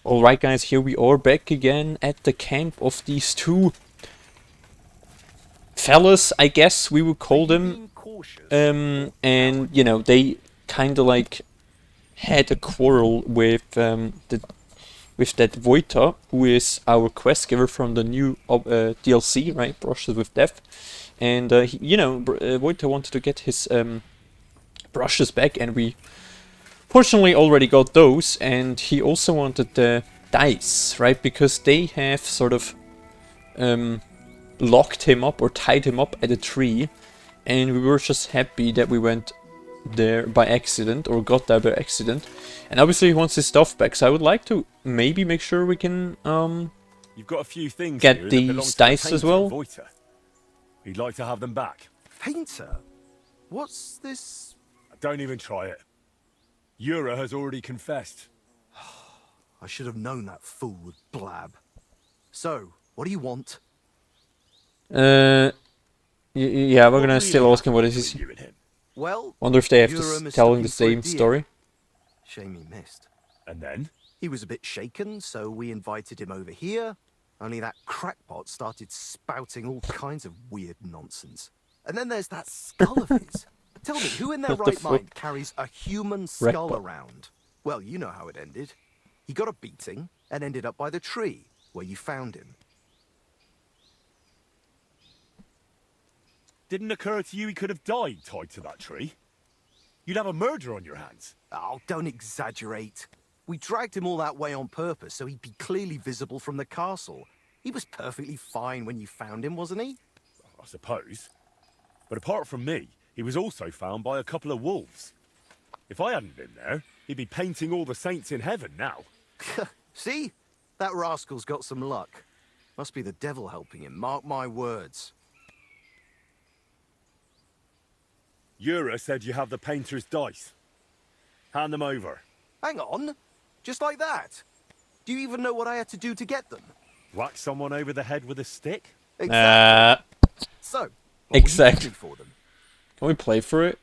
Alright guys, here we are back again at the camp of these two fellas, I guess we would call them. And you know, they kinda like had a quarrel with that Voita, who is our quest giver from the new DLC, right? Brushes with Death. And Voita wanted to get his brushes back, and we fortunately already got those. And he also wanted the dice, right? Because they have sort of locked him up or tied him up at a tree, and we were just happy that we went there by accident, or got there by accident. And obviously he wants his stuff back, so I would like to maybe make sure we can You've got a few things get these dice as well. Voita. He'd like to have them back. Painter? What's this? Don't even try it. Yura has already confessed. I should have known that fool would blab. So, what do you want? Yeah, we're gonna still ask him what it is. Well, Wonder if they have Yura to tell him the mistook you same for a deer. story. Shame he missed. And then? He was a bit shaken, so we invited him over here. Only that crackpot started spouting all kinds of weird nonsense. And then there's that skull of his. Tell me, who in their What the right fuck? mind carries a human skull Crackpot. around? Well, you know how it ended. He got a beating and ended up by the tree where you found him. Didn't occur to you he could have died tied to that tree? You'd have a murder on your hands. Oh, don't exaggerate. We dragged him all that way on purpose so he'd be clearly visible from the castle. He was perfectly fine when you found him, wasn't he? I suppose. But apart from me, he was also found by a couple of wolves. If I hadn't been there, he'd be painting all the saints in heaven now. See? That rascal's got some luck. Must be the devil helping him, mark my words. Yura said you have the painter's dice. Hand them over. Hang on. Just like that? Do you even know what I had to do to get them? Whack someone over the head with a stick? Exactly. So, what will you exactly. give me for them? Can we play for it?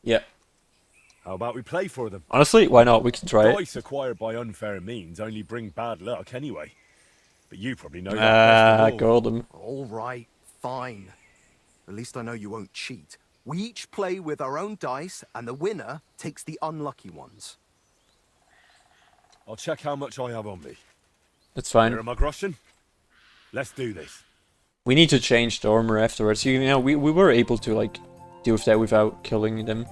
Yeah. How about we play for them? Honestly, why not? We can try it. Dice acquired by unfair means only bring bad luck anyway. But you probably know that best of all. Got them. All right, fine. At least I know you won't cheat. We each play with our own dice, and the winner takes the unlucky ones. I'll check how much I have on me. That's fine. Here am I, Groshen? Let's do this. We need to change the armor afterwards. You know, we were able to like deal with that without killing them.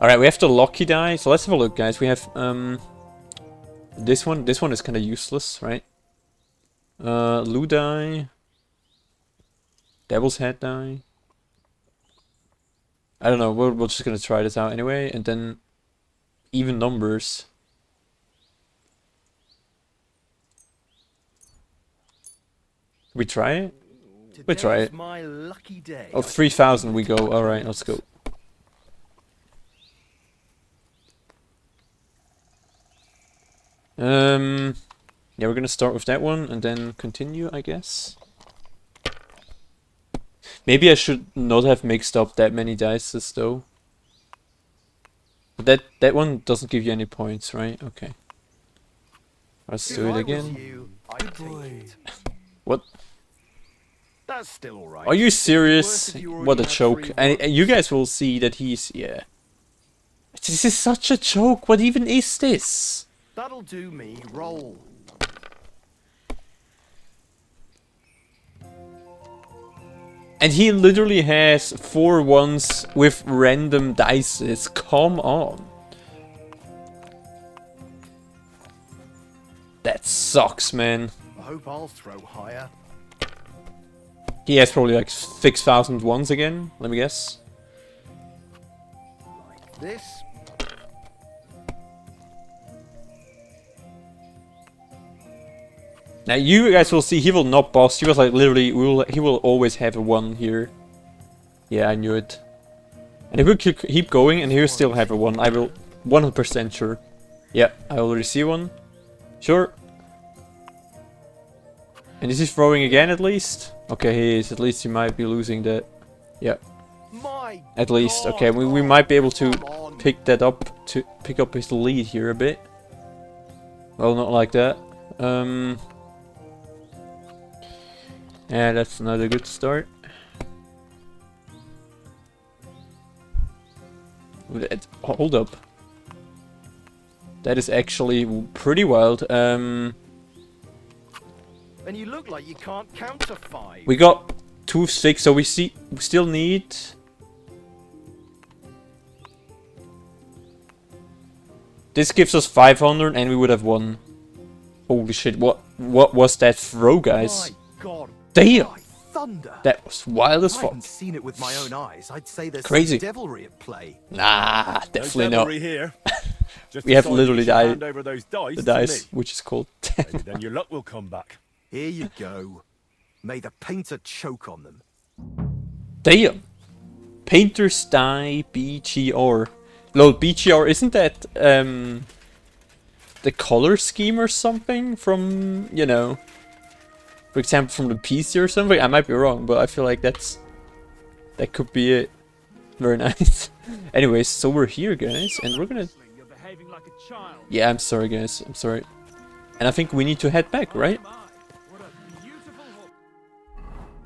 Alright, we have the lucky die, so let's have a look, guys. We have this one. This one is kinda useless, right? Lou die. Devil's head die. I don't know, we're just gonna try this out anyway, and then even numbers. We try it? We try it. My lucky day. Oh, 3,000 we go. Alright, let's go. Yeah, we're gonna start with that one and then continue, I guess. Maybe I should not have mixed up that many dices though. But that one doesn't give you any points, right? Okay. Let's do it again. What? That's still all right. Are you serious? What a joke. And you guys will see that he's... yeah. This is such a joke. What even is this? That'll do me. Roll. And he literally has 4 ones with random dices. Come on. That sucks, man. I hope I'll throw higher. He has probably like 6,000 ones again, let me guess. Like this. Now you guys will see he will not boss. He was like literally, he will always have a 1 here. Yeah, I knew it. And if we keep going and he'll still have a 1, I will 100% sure. Yeah, I already see 1. Sure. And is he throwing again at least? Okay, he is. At least he might be losing that. Yeah. At least. Okay, we might be able to pick that up, to pick up his lead here a bit. Well, not like that. Yeah, that's not a good start. Hold up. That is actually pretty wild. And you look like you can't count to 5. We got 2 of 6, so we still need. This gives us 500, and we would have won. Holy shit! What was that throw, guys? My God! Damn! My thunder! That was wild as I fuck. haven't seen it with my own eyes. I'd say there's Crazy. some devilry at play. Nah, definitely no not. devilry here. Just We have decided literally you should hand over those the to dice, me. which is called. Maybe then your luck will come back. Here you go. May the painter choke on them. Damn! Painter's die BGR. Lol, BGR, isn't that the color scheme or something from, you know, for example, from the PC or something? I might be wrong, but I feel like that could be it. Very nice. Anyways, so we're here, guys, and we're gonna. You're behaving like a child. Yeah, I'm sorry, guys. I'm sorry. And I think we need to head back, right? What a beautiful horse.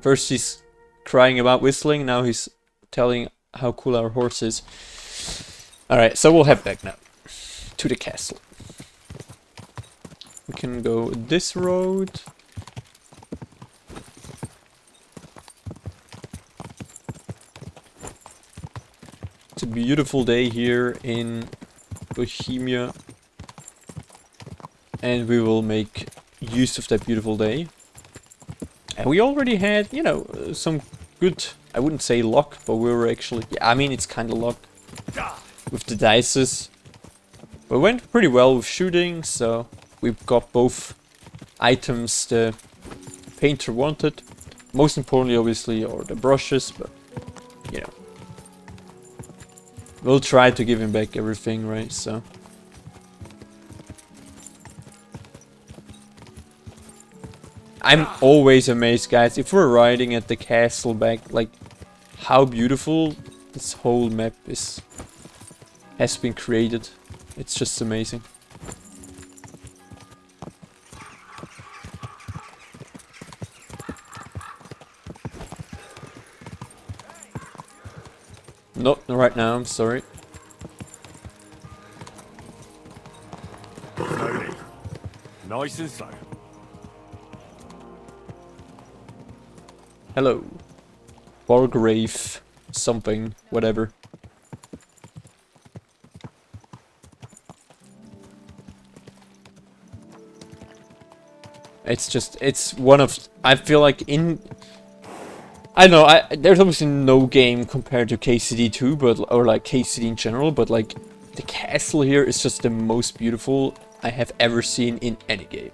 First he's crying about whistling, now he's telling how cool our horse is. Alright, so we'll head back now. To the castle. We can go this road. It's a beautiful day here in Bohemia. And we will make use of that beautiful day. And we already had, you know, some good, I wouldn't say luck, but we were actually, yeah, I mean, it's kind of luck with the dices. But it went pretty well with shooting, so we've got both items the painter wanted. Most importantly, obviously, are the brushes, but, you know. We'll try to give him back everything, right, so. I'm always amazed, guys, if we're riding at the castle back, like, how beautiful this whole map has been created. It's just amazing. Not right now, I'm sorry. Slowly. Nice and slow. Hello. Bargrave something, whatever. It's just, it's one of, I feel like I don't know, there's obviously no game compared to KCD2, but, or like KCD in general, but like, the castle here is just the most beautiful I have ever seen in any game.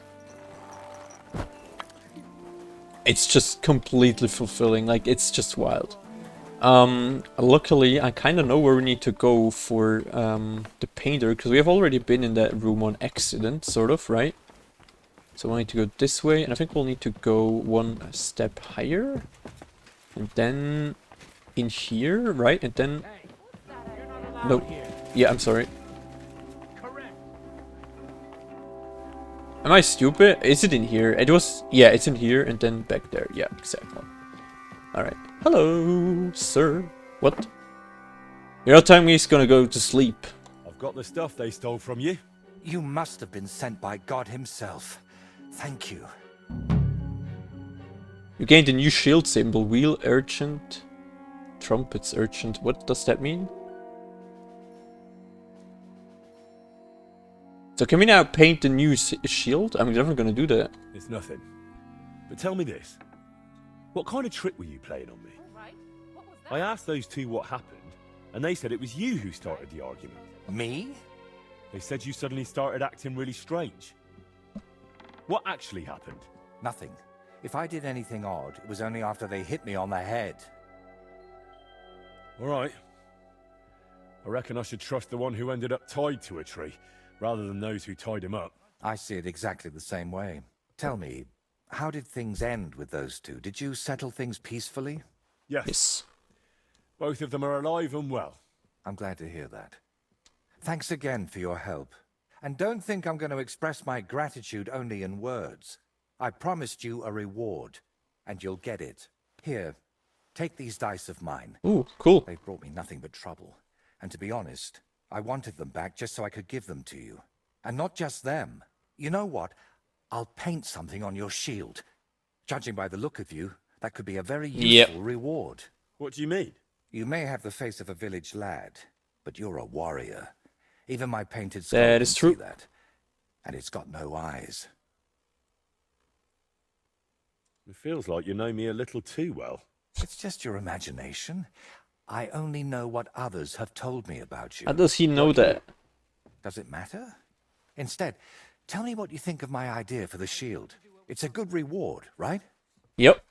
It's just completely fulfilling, like, it's just wild. Luckily, I kind of know where we need to go for, the painter, because we have already been in that room on accident, sort of, right? So we need to go this way, and I think we'll need to go one step higher. And then in here, right? And then... No. Yeah, I'm sorry. Am I stupid? Is it in here? It was... Yeah, it's in here, and then back there. Yeah, exactly. Alright. Hello, sir. What? You're not telling me he's gonna go to sleep. I've got the stuff they stole from you. You must have been sent by God himself. Thank you. You gained a new shield symbol. Wheel urgent. Trumpets urgent. What does that mean? So can we now paint the new shield? I'm never gonna do that. It's nothing. But tell me this. What kind of trick were you playing on me? I asked those two what happened, and they said it was you who started the argument. Me? They said you suddenly started acting really strange. What actually happened? Nothing. If I did anything odd, it was only after they hit me on the head. All right. I reckon I should trust the one who ended up tied to a tree, rather than those who tied him up. I see it exactly the same way. Tell me, how did things end with those two? Did you settle things peacefully? Yes. Yes. Both of them are alive and well. I'm glad to hear that. Thanks again for your help. And don't think I'm going to express my gratitude only in words. I promised you a reward, and you'll get it. Here, take these dice of mine. Ooh, cool. They've brought me nothing but trouble. And to be honest, I wanted them back just so I could give them to you. And not just them. You know what? I'll paint something on your shield. Judging by the look of you, that could be a very useful reward. What do you mean? You may have the face of a village lad, but you're a warrior. Even my painted skull That can is true. see that. And it's got no eyes. It feels like you know me a little too well. It's just your imagination. I only know what others have told me about you. How does he know that? Does it matter? Instead, tell me what you think of my idea for the shield. It's a good reward, right? Yep.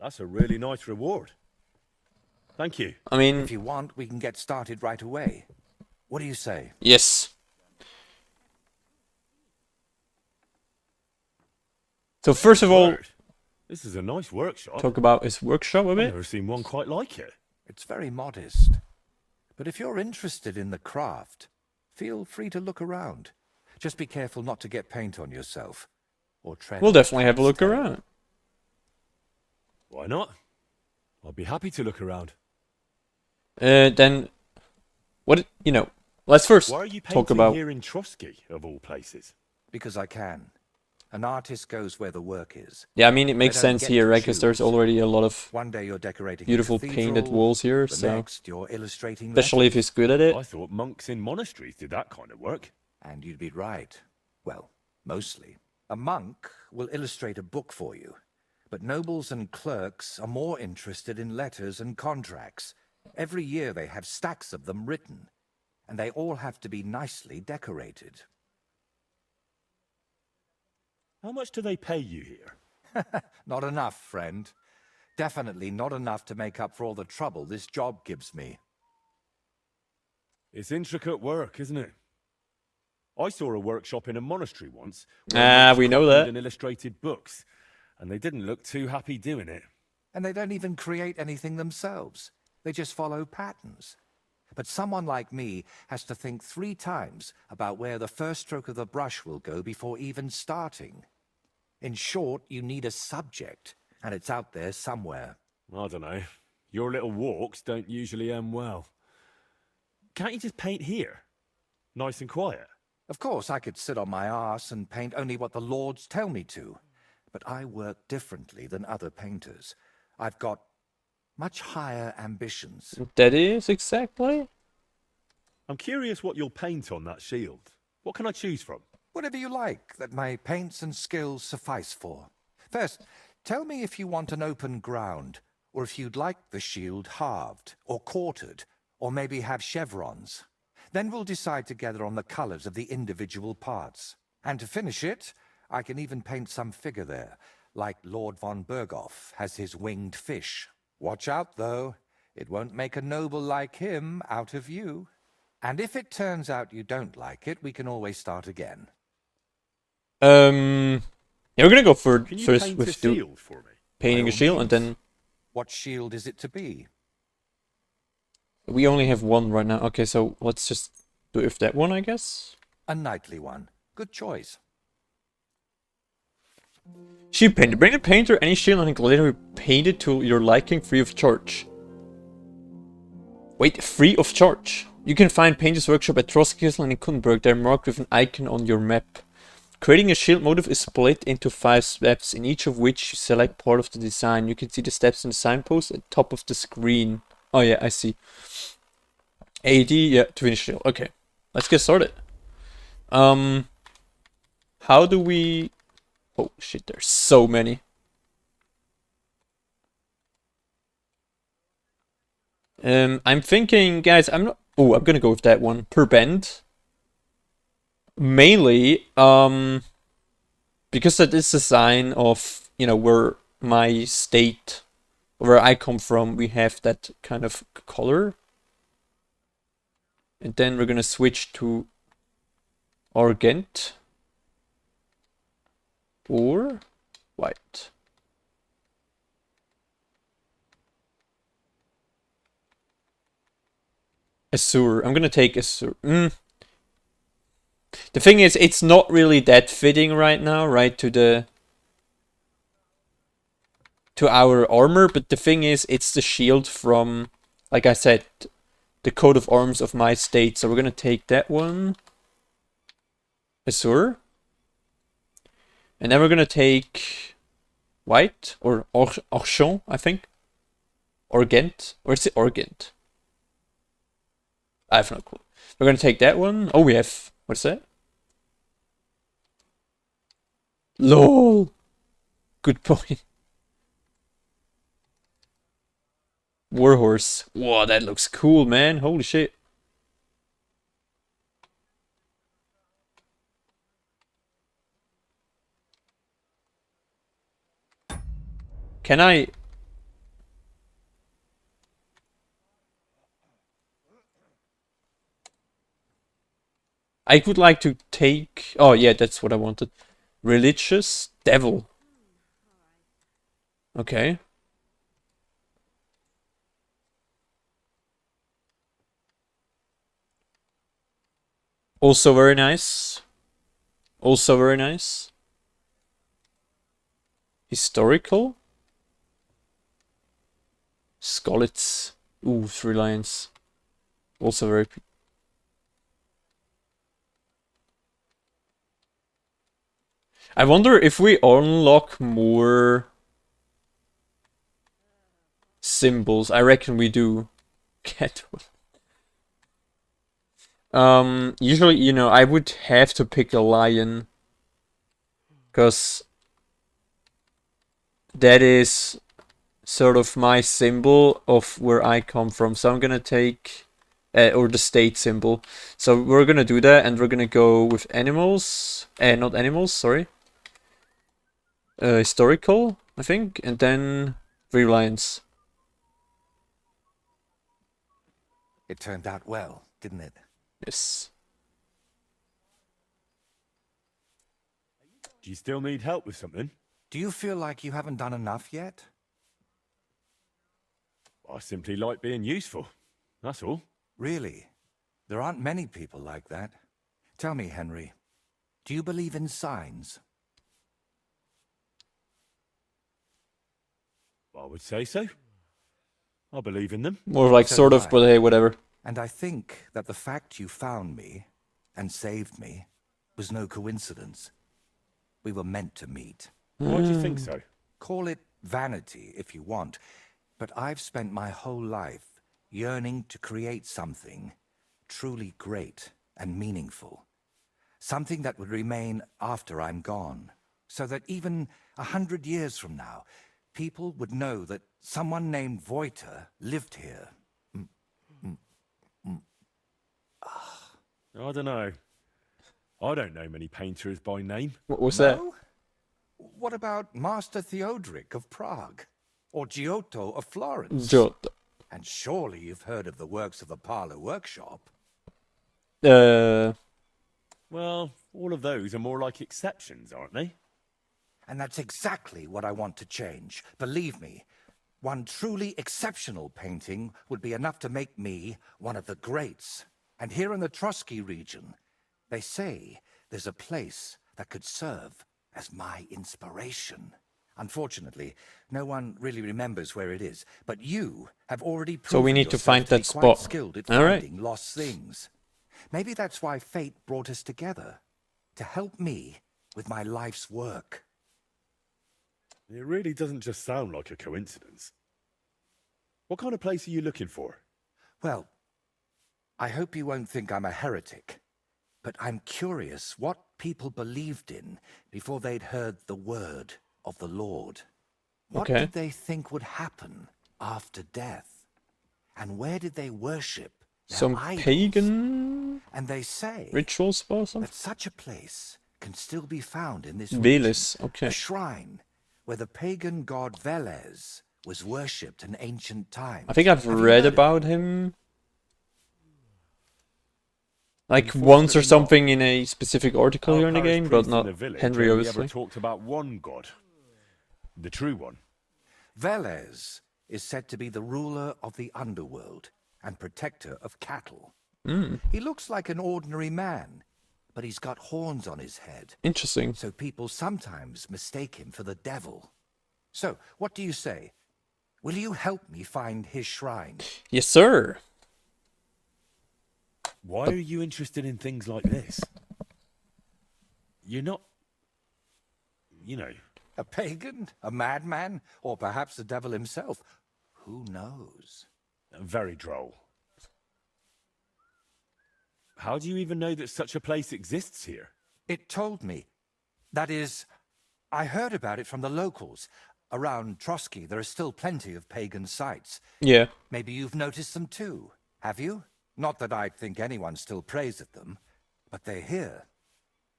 That's a really nice reward. Thank you. I mean, If you want, we can get started right away. What do you say? yes. So first of all, Word. This is a nice workshop. talk about his workshop a I've bit. never seen one quite like it. It's very modest. But if you're interested in the craft, feel free to look around. Just be careful not to get paint on yourself. Or tread We'll on definitely have a cat's look tail. around. Why not? I'll be happy to look around. Then, what, let's first Why are you talk painting about... here in Trotsky, of all places? Because I can. An artist goes where the work is. Yeah, I mean, it makes don't sense get here, to right? Because there's choose. already a lot of One day you're decorating a beautiful painted cathedral, walls here, the so... next you're illustrating Especially if letters. he's good at it. I thought monks in monasteries did that kind of work. And you'd be right. Well, mostly. A monk will illustrate a book for you, but nobles and clerks are more interested in letters and contracts. Every year they have stacks of them written, and they all have to be nicely decorated. How much do they pay you here? Not enough, friend. Definitely not enough to make up for all the trouble this job gives me. It's intricate work, isn't it? I saw a workshop in a monastery once. We know copied that. and illustrated books, and they didn't look too happy doing it. And they don't even create anything themselves. They just follow patterns. But someone like me has to think 3 times about where the first stroke of the brush will go before even starting. In short, you need a subject, and it's out there somewhere. I don't know. Your little walks don't usually end well. Can't you just paint here? Nice and quiet. Of course, I could sit on my arse and paint only what the lords tell me to. But I work differently than other painters. I've got much higher ambitions. That is exactly. I'm curious what you'll paint on that shield. What can I choose from? Whatever you like that my paints and skills suffice for. First, tell me if you want an open ground, or if you'd like the shield halved, or quartered, or maybe have chevrons. Then we'll decide together on the colors of the individual parts. And to finish it, I can even paint some figure there, like Lord von Berghoff has his winged fish. Watch out, though. It won't make a noble like him out of you. And if it turns out you don't like it, we can always start again. Yeah, we're gonna go for Can you first paint a with shield for me? painting By a all shield, and means. then What shield is it to be? we only have one right now. Okay, so let's just do it with that one, I guess. A knightly one. Good choice. Shield painter. Bring the painter any shield and glitter painted to your liking free of charge. Wait, free of charge? You can find Painter's Workshop at Troskisl and in Kunberg. They're marked with an icon on your map. Creating a shield motif is split into 5 steps, in each of which you select part of the design. You can see the steps in the signpost at the top of the screen. Oh yeah, I see. AD, yeah, to finish shield. Okay, let's get started. How do we... Oh shit, there's so many. I'm thinking, guys, I'm not... Oh, I'm gonna go with that one. Per bend. Mainly, because that is a sign of, you know, where my state, where I come from, we have that kind of color. And then we're gonna switch to Argent or white. Azure. I'm gonna take Azure. The thing is, it's not really that fitting right now, right, to our armor, but the thing is, it's the shield from, like I said, the coat of arms of my state. So we're gonna take that one. Azure. And then we're gonna take white, or Argent, I think. Orgent, or is it Orgent? I have no clue. We're gonna take that one. Oh, we have, what's that? LOL! Good point. Warhorse. Whoa, that looks cool, man. Holy shit. Can I... I would like to take... Oh, yeah, that's what I wanted. Religious Devil. Okay. Also very nice. Also very nice. Historical. Skolets. Ooh, 3 lions. Also very... I wonder if we unlock more symbols. I reckon we do. Cat. Usually, you know, I would have to pick a lion. Because that is sort of my symbol of where I come from. So I'm gonna take... or the state symbol. So we're gonna do that, and we're gonna go with animals. Not animals, sorry. Historical, I think, and then 3 lions. It turned out well, didn't it? Yes. Do you still need help with something? Do you feel like you haven't done enough yet? I simply like being useful. That's all. Really? There aren't many people like that. Tell me, Henry, do you believe in signs? I would say so. I believe in them. More like So sort do of, I. but hey, whatever. And I think that the fact you found me and saved me was no coincidence. We were meant to meet. Why do you think so? Call it vanity if you want, but I've spent my whole life yearning to create something truly great and meaningful. Something that would remain after I'm gone, so that even 100 years from now, people would know that someone named Voiter lived here. I don't know. I don't know many painters by name. What was that? No? What about Master Theodoric of Prague? Or Giotto of Florence? Giotto. And surely you've heard of the works of the Parlour Workshop. Well, all of those are more like exceptions, aren't they? And that's exactly what I want to change. Believe me, one truly exceptional painting would be enough to make me one of the greats. And here in the Trotsky region, they say there's a place that could serve as my inspiration. Unfortunately, no one really remembers where it is, but you have already proven So we need to yourself find be that quite spot. skilled at All right. finding lost things. Maybe that's why fate brought us together, to help me with my life's work. It really doesn't just sound like a coincidence. What kind of place are you looking for? Well, I hope you won't think I'm a heretic, but I'm curious what people believed in before they'd heard the word of the Lord. What Okay. did they think would happen after death? And where did they worship their Some idols? pagan And they say rituals or something? that such a place can still be found in this Veles, region. okay. A shrine where the pagan god Velez was worshipped in ancient times. I think I've Have you read heard of about it? him. Like once or Unfortunately something in a specific article Our here in the parish game, but priest in not the village Henry, only ever obviously. talked about one god. The true one. Velez is said to be the ruler of the underworld and protector of cattle. He looks like an ordinary man, but he's got horns on his head. Interesting. So people sometimes mistake him for the devil. So, what do you say? Will you help me find his shrine? Yes, sir. Why are you interested in things like this? You're not... You know... A pagan? A madman? Or perhaps the devil himself? Who knows? Very droll. How do you even know that such a place exists here? It told me. That is, I heard about it from the locals. Around Trotsky, there are still plenty of pagan sites. Yeah. Maybe you've noticed them too, have you? Not that I'd think anyone still prays at them, but they're here.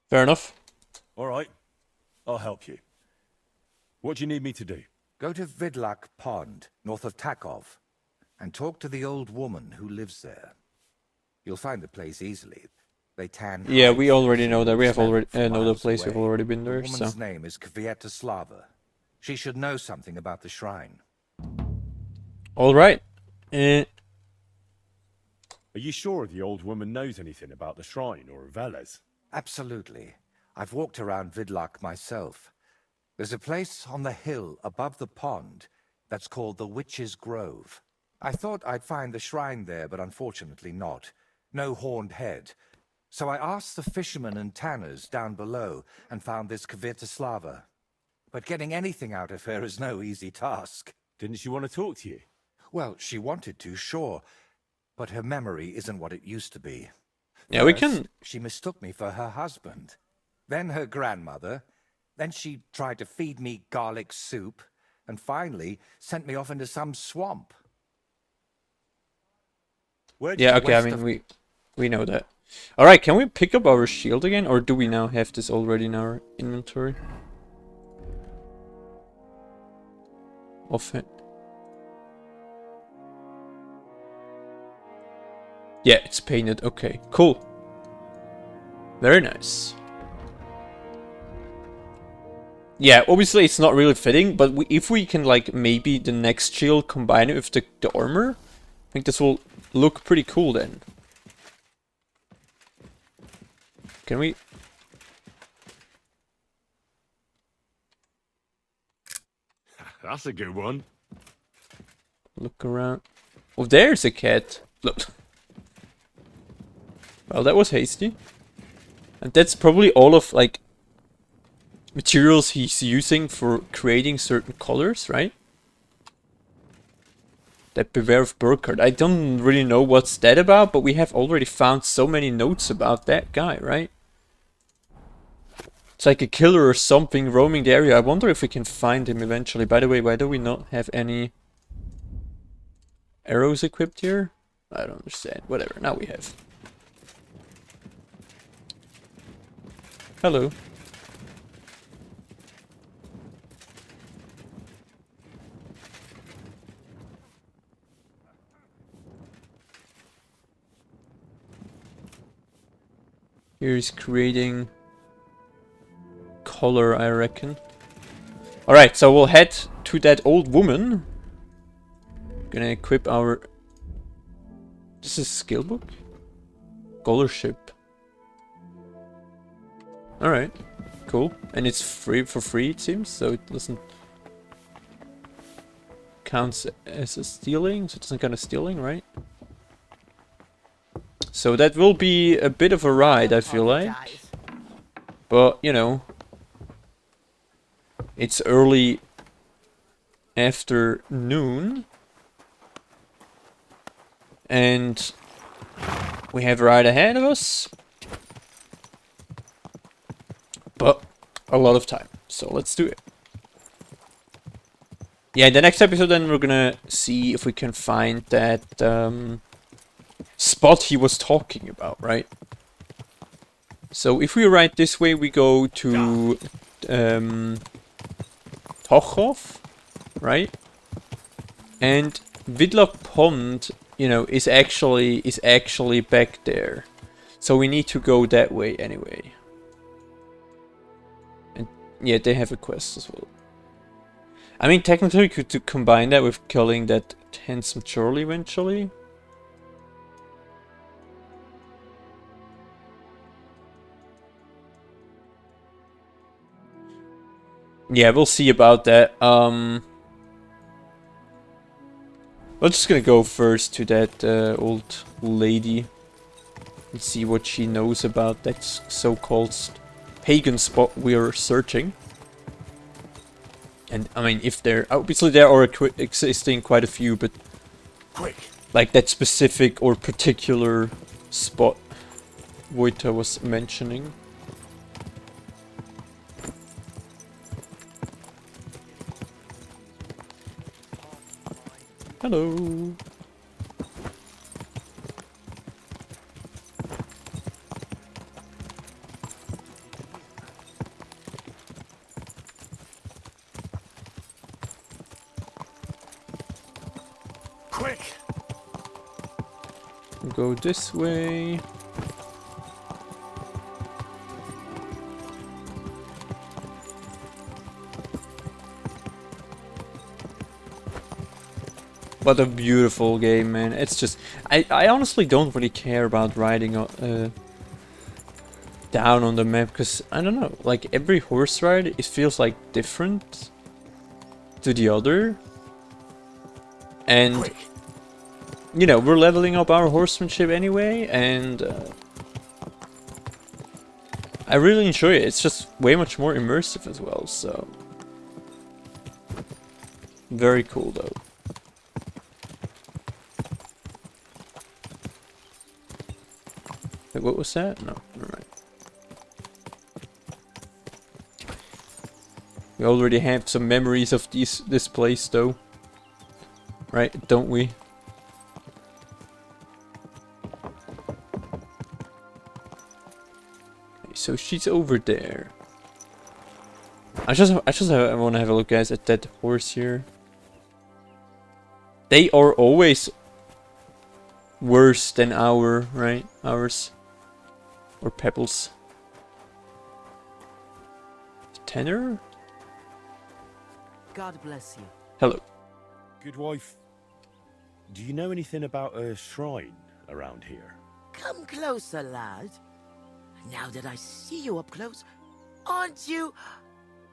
Fair enough. All right, I'll help you. What do you need me to do? Go to Vidlak Pond, north of Takov, and talk to the old woman who lives there. You'll find the place easily. They tan. Yeah, we already know that. We have smell already it from know the miles place. We've away. already been The there. woman's So name is Kvietislava. She should know something about the shrine. all right. Are you sure the old woman knows anything about the shrine or Veles? Absolutely. I've walked around Vidlak myself. There's a place on the hill above the pond that's called the Witch's Grove. I thought I'd find the shrine there, but unfortunately not. No horned head. So I asked the fishermen and tanners down below and found this Kvietislava. But getting anything out of her is no easy task. Didn't she want to talk to you? Well, she wanted to, sure. But her memory isn't what it used to be. Yeah, we First, can. She mistook me for her husband. Then her grandmother. Then she tried to feed me garlic soup. And finally sent me off into some swamp. Yeah, okay. I mean, we know that. All right. Can we pick up our shield again, or do we now have this already in our inventory? Off it. Yeah, it's painted. Okay, cool. Very nice. Yeah, obviously it's not really fitting, but if we can, like, maybe the next shield combine it with the armor, I think this will look pretty cool then. Can we... That's a good one. Look around. Oh, there's a cat. Look. Well, that was hasty. And that's probably all of, like, materials he's using for creating certain colors, right? That Beware of Burkhardt. I don't really know what's that about, but we have already found so many notes about that guy, right? It's like a killer or something roaming the area. I wonder if we can find him eventually. By the way, why do we not have any arrows equipped here? I don't understand. Whatever, now we have. Hello. Here is creating color, I reckon. Alright, so we'll head to that old woman. Gonna equip our... This is a skill book? Scholarship. Alright, cool. And it's free for free, it seems, so it doesn't count as a stealing, so it doesn't count as stealing, right? So that will be a bit of a ride, I feel like. But, you know, it's early afternoon. And we have a ride ahead of us. But a lot of time. So let's do it. Yeah, in the next episode then we're gonna see if we can find that spot he was talking about, right? So if we ride this way, we go to Tochov, right? And Vidlak Pond, you know, is actually back there. So we need to go that way anyway. And yeah, they have a quest as well. I mean, technically we could combine that with killing that handsome Charlie eventually. Yeah, we'll see about that. We're just gonna go first to that old lady and see what she knows about that so-called pagan spot we are searching. And I mean, if there obviously there are existing quite a few, but Quick! like that specific or particular spot Wojta was mentioning. Hello. Quick! Go this way. What a beautiful game, man. It's just... I honestly don't really care about riding down on the map, because, I don't know, like, every horse ride, it feels like different to the other. And, Quick! you know, we're leveling up our horsemanship anyway, and I really enjoy it. It's just way much more immersive as well, so... Very cool, though. Wait, what was that? No, never mind. We already have some memories of this place, though. Right, don't we? Okay, so she's over there. I want to have a look, guys, at that horse here. They are always worse than ours. Or pebbles. Tenor? God bless you. Hello. Good wife. Do you know anything about a shrine around here? Come closer, lad. Now that I see you up close, aren't you?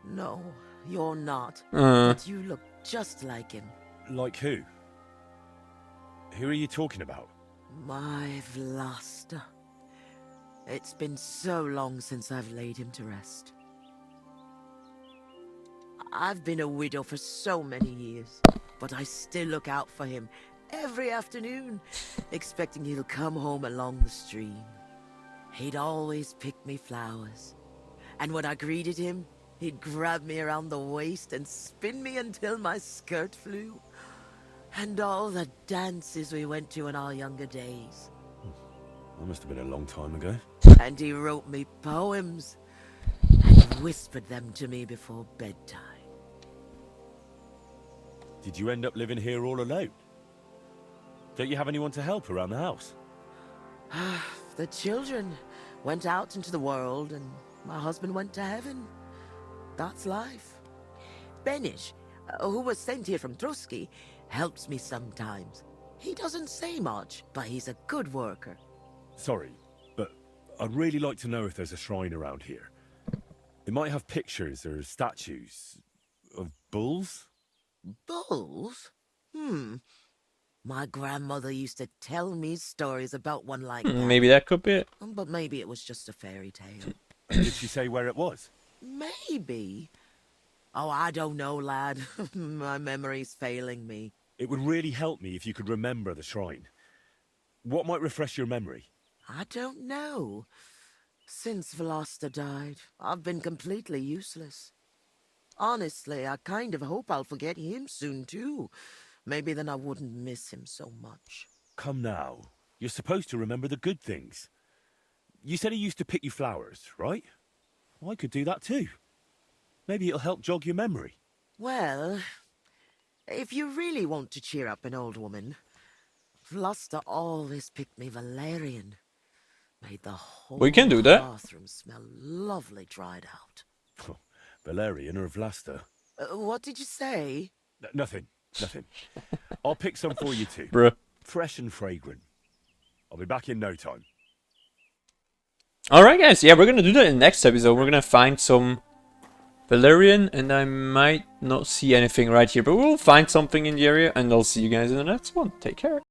No, you're not. But you look just like him. Like who? Who are you talking about? My Vlasta. It's been so long since I've laid him to rest. I've been a widow for so many years, but I still look out for him every afternoon, expecting he'll come home along the stream. He'd always pick me flowers, and when I greeted him, he'd grab me around the waist and spin me until my skirt flew. And all the dances we went to in our younger days. That must have been a long time ago. And he wrote me poems and whispered them to me before bedtime. Did you end up living here all alone? Don't you have anyone to help around the house? The children went out into the world and my husband went to heaven. That's life. Benish, who was sent here from Trotsky, helps me sometimes. He doesn't say much, but he's a good worker. Sorry, but I'd really like to know if there's a shrine around here. It might have pictures or statues of bulls. Bulls? My grandmother used to tell me stories about one like that. Maybe that could be it. But maybe it was just a fairy tale. Did she say where it was? Maybe. Oh, I don't know, lad. My memory's failing me. It would really help me if you could remember the shrine. What might refresh your memory? I don't know. Since Vlasta died, I've been completely useless. Honestly, I kind of hope I'll forget him soon, too. Maybe then I wouldn't miss him so much. Come now. You're supposed to remember the good things. You said he used to pick you flowers, right? Well, I could do that too. Maybe it'll help jog your memory. Well, if you really want to cheer up an old woman, Vlasta always picked me valerian. Made the whole We can do that. bathroom smell lovely dried out. Valerian or Vlasta? What did you say? Nothing. I'll pick some for you too. Bruh. Fresh and fragrant. I'll be back in no time. Alright, guys. Yeah, we're gonna do that in the next episode. We're gonna find some Valerian, and I might not see anything right here, but we'll find something in the area, and I'll see you guys in the next one. Take care.